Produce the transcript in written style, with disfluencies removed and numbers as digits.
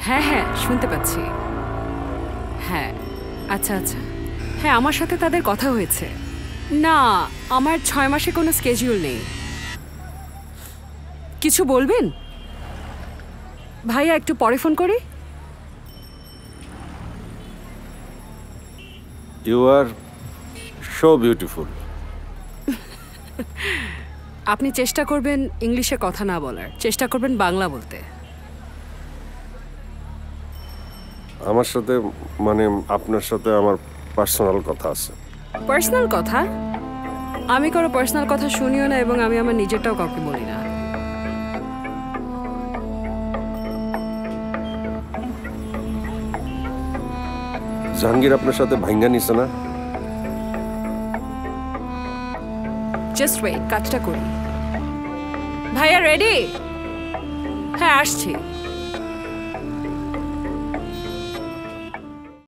হ্যাঁ হ্যাঁ শুনতে পাচ্ছি। হ্যাঁ আচ্ছা আচ্ছা, হ্যাঁ আমার সাথে তাদের কথা হয়েছে। না, আমার 6 মাসে কোনো স্কেডিউল নেই। কিছু বলবেন ভাইয়া? একটু পরে ফোন করি। You are so beautiful. আপনি চেষ্টা করবেন ইংলিশে কথা না বলার, চেষ্টা করবেন বাংলা বলতে। আমার সাথে মানে আপনার সাথে আমার পার্সোনাল কথা আছে। পার্সোনাল কথা? আমি কারো পার্সোনাল কথা শুনিও না এবং আমি আমার নিজেরটাও কাউকে বলি না। জাহাঙ্গীর আপনার সাথে ভাঙ্গা নিছে না? জাস্ট ওয়েট, কাজটা করি। ভাইয়া রেডি? হ্যাঁ আসছি।